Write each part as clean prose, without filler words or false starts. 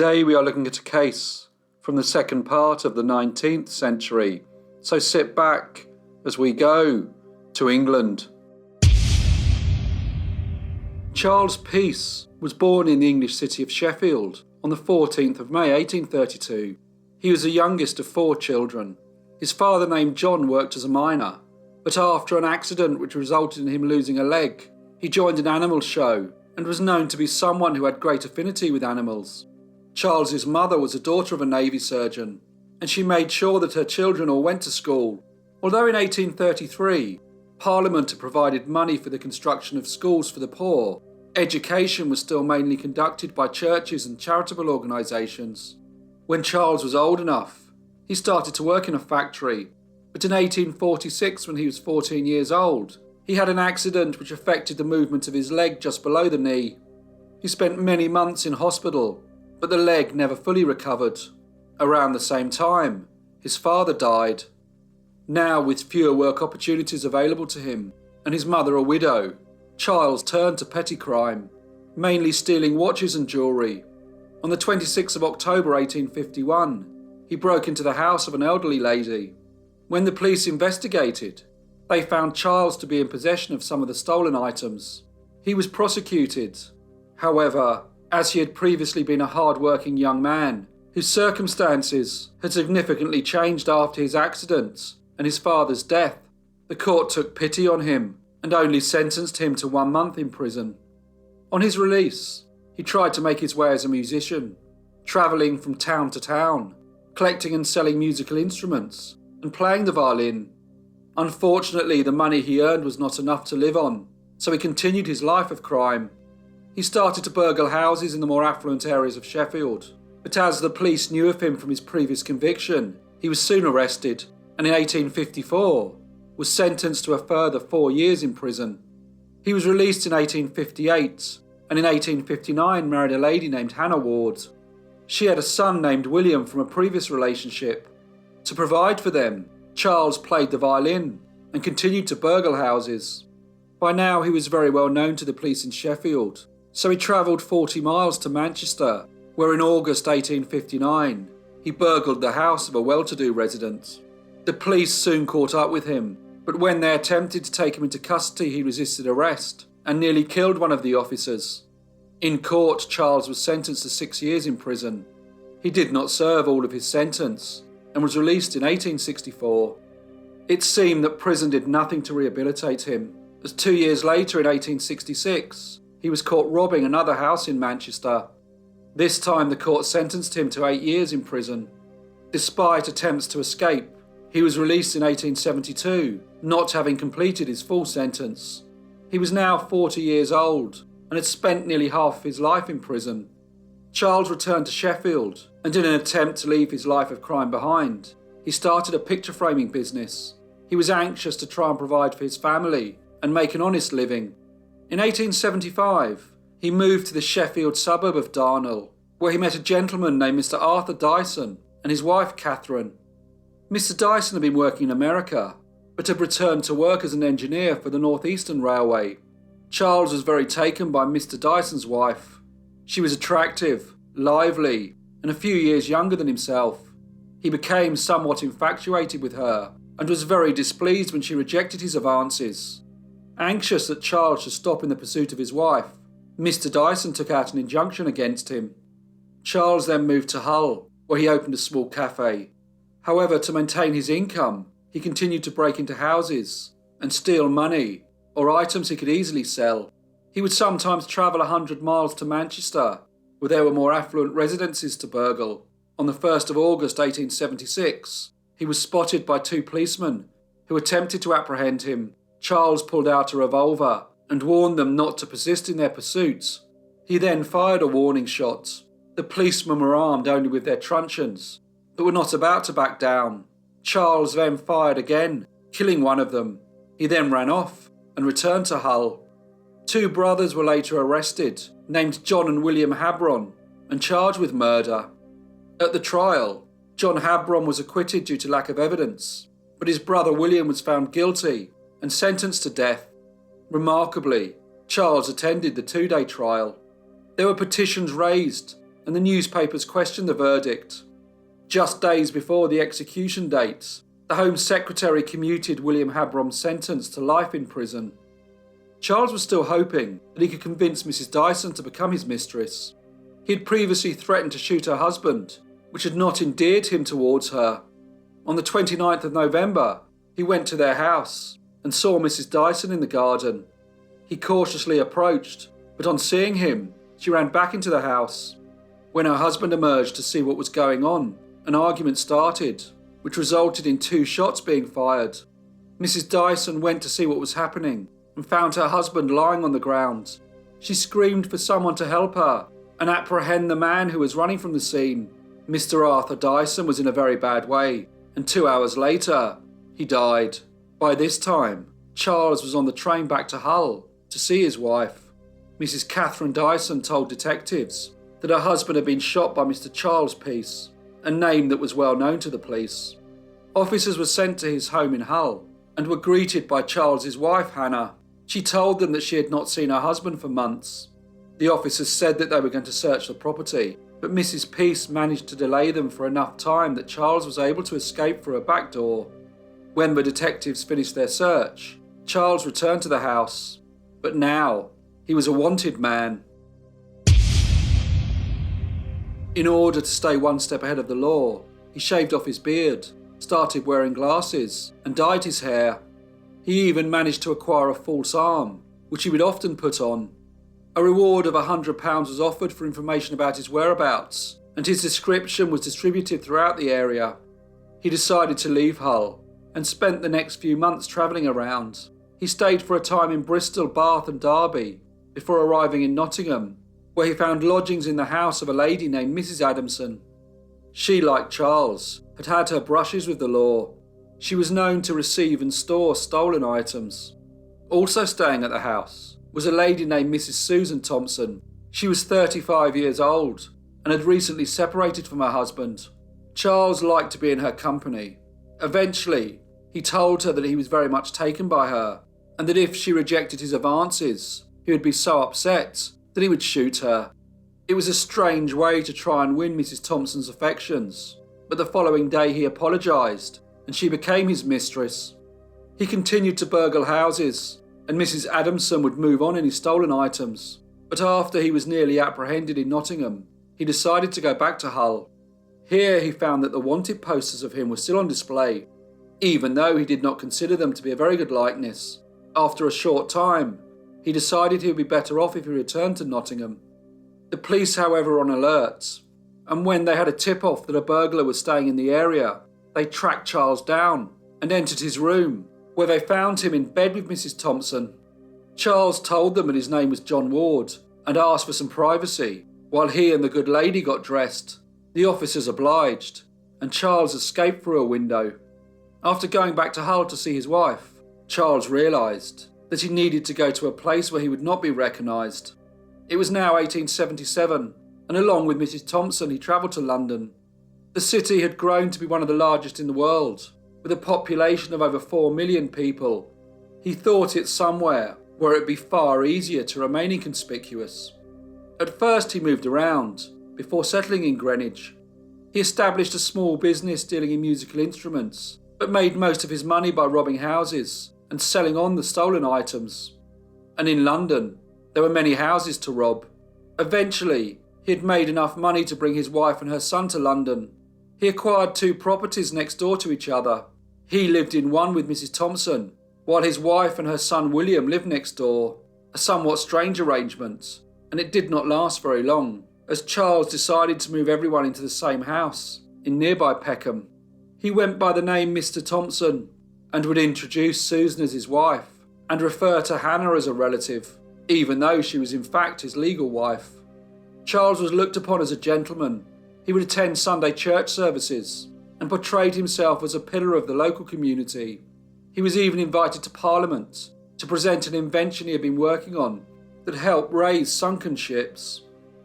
Today we are looking at a case from the second part of the 19th century, so sit back as we go to England. Charles Peace was born in the English city of Sheffield on the 14th of May 1832. He was the youngest of 4 children. His father, named John, worked as a miner, but after an accident which resulted in him losing a leg, he joined an animal show and was known to be someone who had great affinity with animals. Charles's mother was a daughter of a navy surgeon, and she made sure that her children all went to school. Although in 1833, Parliament had provided money for the construction of schools for the poor, education was still mainly conducted by churches and charitable organisations. When Charles was old enough, he started to work in a factory, but in 1846, when he was 14 years old, he had an accident which affected the movement of his leg just below the knee. He spent many months in hospital, but the leg never fully recovered. Around the same time, his father died. Now, with fewer work opportunities available to him, and his mother a widow, Charles turned to petty crime, mainly stealing watches and jewellery. On the 26th of October 1851, he broke into the house of an elderly lady. When the police investigated, they found Charles to be in possession of some of the stolen items. He was prosecuted. However, as he had previously been a hard-working young man, whose circumstances had significantly changed after his accident and his father's death, the court took pity on him and only sentenced him to 1 month in prison. On his release, he tried to make his way as a musician, travelling from town to town, collecting and selling musical instruments, and playing the violin. Unfortunately, the money he earned was not enough to live on, so he continued his life of crime. He started to burgle houses in the more affluent areas of Sheffield, but as the police knew of him from his previous conviction, he was soon arrested, and in 1854 was sentenced to a further 4 years in prison. He was released in 1858, and in 1859 married a lady named Hannah Ward. She had a son named William from a previous relationship. To provide for them, Charles played the violin and continued to burgle houses. By now he was very well known to the police in Sheffield, so he travelled 40 miles to Manchester, where in August 1859 he burgled the house of a well-to-do resident. The police soon caught up with him, but when they attempted to take him into custody, he resisted arrest and nearly killed one of the officers. In court, Charles was sentenced to 6 years in prison. He did not serve all of his sentence and was released in 1864. It seemed that prison did nothing to rehabilitate him, as 2 years later in 1866, he was caught robbing another house in Manchester. This time the court sentenced him to 8 years in prison. Despite attempts to escape, he was released in 1872, not having completed his full sentence. He was now 40 years old and had spent nearly half of his life in prison. Charles returned to Sheffield, and in an attempt to leave his life of crime behind, he started a picture framing business. He was anxious to try and provide for his family and make an honest living. In 1875, he moved to the Sheffield suburb of Darnall, where he met a gentleman named Mr. Arthur Dyson and his wife Catherine. Mr. Dyson had been working in America, but had returned to work as an engineer for the North Eastern Railway. Charles was very taken by Mr. Dyson's wife. She was attractive, lively, and a few years younger than himself. He became somewhat infatuated with her and was very displeased when she rejected his advances. Anxious that Charles should stop in the pursuit of his wife, Mr. Dyson took out an injunction against him. Charles then moved to Hull, where he opened a small cafe. However, to maintain his income, he continued to break into houses and steal money or items he could easily sell. He would sometimes travel 100 miles to Manchester, where there were more affluent residences to burgle. On the 1st of August 1876, he was spotted by 2 policemen who attempted to apprehend him. Charles pulled out a revolver and warned them not to persist in their pursuits. He then fired a warning shot. The policemen were armed only with their truncheons, but were not about to back down. Charles then fired again, killing one of them. He then ran off and returned to Hull. 2 brothers were later arrested, named John and William Habron, and charged with murder. At the trial, John Habron was acquitted due to lack of evidence, but his brother William was found guilty and sentenced to death. Remarkably, Charles attended the 2-day trial. There were petitions raised and the newspapers questioned the verdict. Just days before the execution date, the Home Secretary commuted William Habrom's sentence to life in prison. Charles was still hoping that he could convince Mrs. Dyson to become his mistress. He had previously threatened to shoot her husband, which had not endeared him towards her. On the 29th of November, he went to their house and saw Mrs. Dyson in the garden. He cautiously approached, but on seeing him, she ran back into the house. When her husband emerged to see what was going on, an argument started, which resulted in 2 shots being fired. Mrs. Dyson went to see what was happening and found her husband lying on the ground. She screamed for someone to help her and apprehend the man who was running from the scene. Mr. Arthur Dyson was in a very bad way, and 2 hours later, he died. By this time, Charles was on the train back to Hull to see his wife. Mrs. Catherine Dyson told detectives that her husband had been shot by Mr. Charles Peace, a name that was well known to the police. Officers were sent to his home in Hull and were greeted by Charles's wife, Hannah. She told them that she had not seen her husband for months. The officers said that they were going to search the property, but Mrs. Peace managed to delay them for enough time that Charles was able to escape through a back door. When the detectives finished their search, Charles returned to the house, but now he was a wanted man. In order to stay one step ahead of the law, he shaved off his beard, started wearing glasses, and dyed his hair. He even managed to acquire a false arm, which he would often put on. A reward of £100 was offered for information about his whereabouts, and his description was distributed throughout the area. He decided to leave Hull and spent the next few months travelling around. He stayed for a time in Bristol, Bath and Derby before arriving in Nottingham, where he found lodgings in the house of a lady named Mrs. Adamson. She, like Charles, had had her brushes with the law. She was known to receive and store stolen items. Also staying at the house was a lady named Mrs. Susan Thompson. She was 35 years old and had recently separated from her husband. Charles liked to be in her company. Eventually, he told her that he was very much taken by her and that if she rejected his advances, he would be so upset that he would shoot her. It was a strange way to try and win Mrs. Thompson's affections, but the following day he apologised and she became his mistress. He continued to burgle houses, and Mrs. Adamson would move on any stolen items, but after he was nearly apprehended in Nottingham, he decided to go back to Hull. Here he found that the wanted posters of him were still on display, even though he did not consider them to be a very good likeness. After a short time, he decided he would be better off if he returned to Nottingham. The police, however, were on alert, and when they had a tip-off that a burglar was staying in the area, they tracked Charles down and entered his room, where they found him in bed with Mrs. Thompson. Charles told them that his name was John Ward and asked for some privacy while he and the good lady got dressed. The officers obliged, and Charles escaped through a window. After going back to Hull to see his wife, Charles realised that he needed to go to a place where he would not be recognised. It was now 1877, and along with Mrs. Thompson he travelled to London. The city had grown to be one of the largest in the world, with a population of over 4 million people. He thought it somewhere where it would be far easier to remain inconspicuous. At first he moved around, before settling in Greenwich. He established a small business dealing in musical instruments, but made most of his money by robbing houses and selling on the stolen items. And in London, there were many houses to rob. Eventually, he had made enough money to bring his wife and her son to London. He acquired 2 properties next door to each other. He lived in one with Mrs. Thompson, while his wife and her son William lived next door, a somewhat strange arrangement, and it did not last very long, as Charles decided to move everyone into the same house in nearby Peckham. He went by the name Mr. Thompson and would introduce Susan as his wife and refer to Hannah as a relative, even though she was in fact his legal wife. Charles was looked upon as a gentleman. He would attend Sunday church services and portrayed himself as a pillar of the local community. He was even invited to Parliament to present an invention he had been working on that helped raise sunken ships.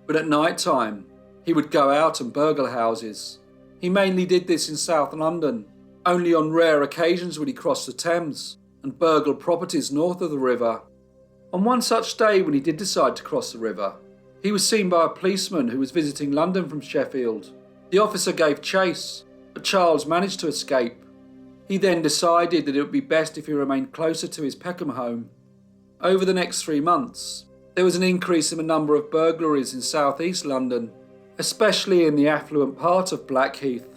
But at night time, he would go out and burgle houses. He mainly did this in South London. Only on rare occasions would he cross the Thames and burgle properties north of the river. On one such day when he did decide to cross the river, He was seen by a policeman who was visiting London from Sheffield. The officer gave chase, but Charles managed to escape. He then decided that it would be best if he remained closer to his Peckham home. Over the next 3 months, there was an increase in the number of burglaries in southeast London, especially in the affluent part of Blackheath.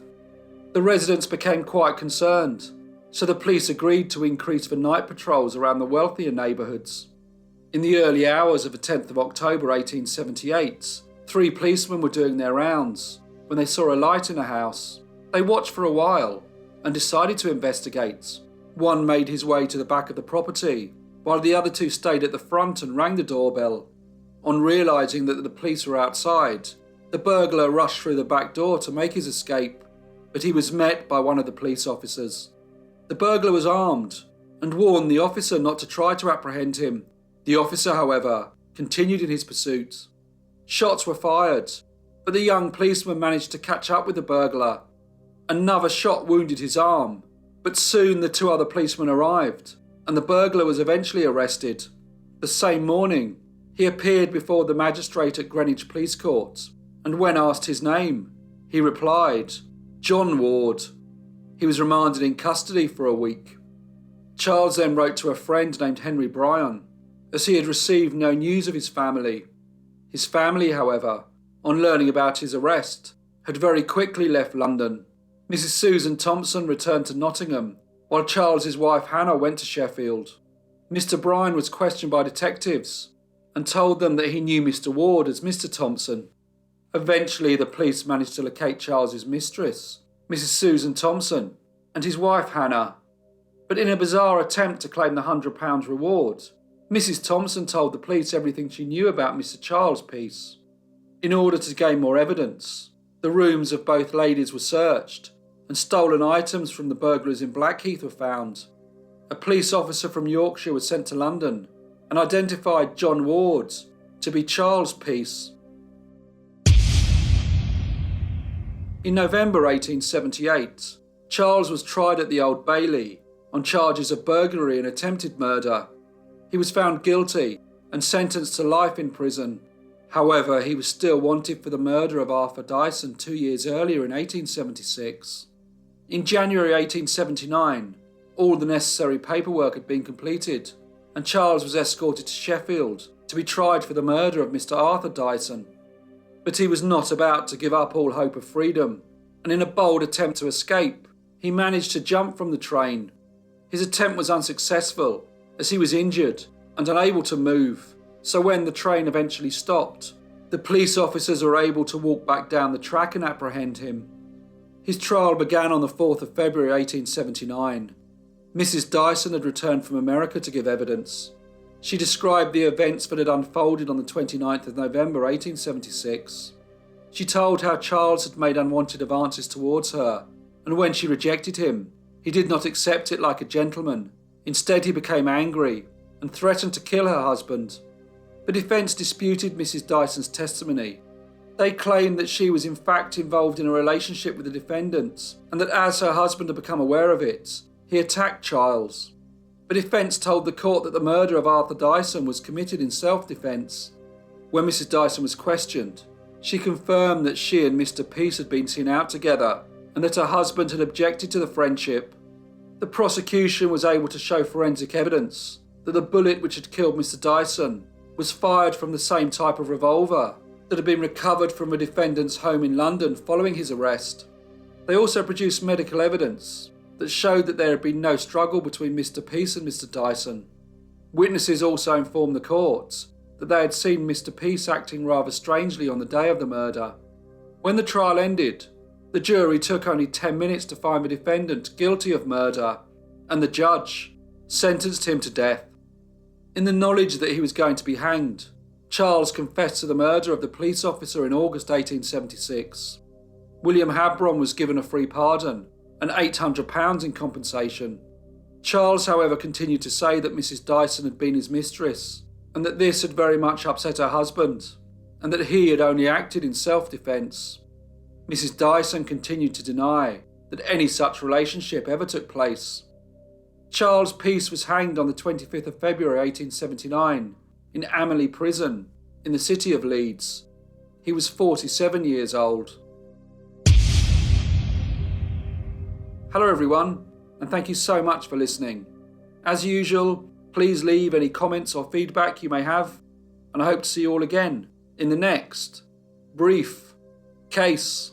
The residents became quite concerned, so the police agreed to increase the night patrols around the wealthier neighbourhoods. In the early hours of the 10th of October 1878, 3 policemen were doing their rounds when they saw a light in a house. They watched for a while and decided to investigate. One made his way to the back of the property, while the other 2 stayed at the front and rang the doorbell. On realising that the police were outside, the burglar rushed through the back door to make his escape, but he was met by one of the police officers. The burglar was armed and warned the officer not to try to apprehend him. The officer, however, continued in his pursuit. Shots were fired, but the young policeman managed to catch up with the burglar. Another shot wounded his arm, but soon the 2 other policemen arrived, and the burglar was eventually arrested. The same morning, he appeared before the magistrate at Greenwich Police Court, and when asked his name, he replied, "John Ward." He was remanded in custody for a week. Charles then wrote to a friend named Henry Bryan, as he had received no news of his family. His family, however, on learning about his arrest, had very quickly left London. Mrs. Susan Thompson returned to Nottingham, while Charles's wife Hannah went to Sheffield. Mr. Bryan was questioned by detectives and told them that he knew Mr. Ward as Mr. Thompson. Eventually, the police managed to locate Charles's mistress, Mrs. Susan Thompson, and his wife Hannah. But in a bizarre attempt to claim the £100 reward, Mrs. Thompson told the police everything she knew about Mr. Charles Peace. In order to gain more evidence, the rooms of both ladies were searched, and stolen items from the burglars in Blackheath were found. A police officer from Yorkshire was sent to London and identified John Ward to be Charles Peace. In November 1878, Charles was tried at the Old Bailey on charges of burglary and attempted murder. He was found guilty and sentenced to life in prison. However, he was still wanted for the murder of Arthur Dyson 2 years earlier in 1876. In January 1879, all the necessary paperwork had been completed, and Charles was escorted to Sheffield to be tried for the murder of Mr. Arthur Dyson. But he was not about to give up all hope of freedom, and in a bold attempt to escape, he managed to jump from the train. His attempt was unsuccessful, as he was injured and unable to move, so when the train eventually stopped, the police officers were able to walk back down the track and apprehend him. His trial began on the 4th of February 1879. Mrs. Dyson had returned from America to give evidence. She described the events that had unfolded on the 29th of November 1876. She told how Charles had made unwanted advances towards her, and when she rejected him, he did not accept it like a gentleman. Instead, he became angry and threatened to kill her husband. The defence disputed Mrs. Dyson's testimony. They claimed that she was in fact involved in a relationship with the defendant, and that as her husband had become aware of it, he attacked Charles. The defence told the court that the murder of Arthur Dyson was committed in self-defence. When Mrs. Dyson was questioned, she confirmed that she and Mr. Peace had been seen out together, and that her husband had objected to the friendship. The prosecution was able to show forensic evidence that the bullet which had killed Mr. Dyson was fired from the same type of revolver that had been recovered from the defendant's home in London following his arrest. They also produced medical evidence that showed that there had been no struggle between Mr. Peace and Mr. Dyson. Witnesses also informed the court that they had seen Mr. Peace acting rather strangely on the day of the murder. When the trial ended, the jury took only 10 minutes to find the defendant guilty of murder, and the judge sentenced him to death. In the knowledge that he was going to be hanged, Charles confessed to the murder of the police officer in August 1876. William Habron was given a free pardon and £800 in compensation. Charles, however, continued to say that Mrs. Dyson had been his mistress, and that this had very much upset her husband, and that he had only acted in self-defence. Mrs. Dyson continued to deny that any such relationship ever took place. Charles Peace was hanged on the 25th of February 1879 in Amerley Prison in the city of Leeds. He was 47 years old. Hello everyone, and thank you so much for listening. As usual, please leave any comments or feedback you may have, and I hope to see you all again in the next Brief Case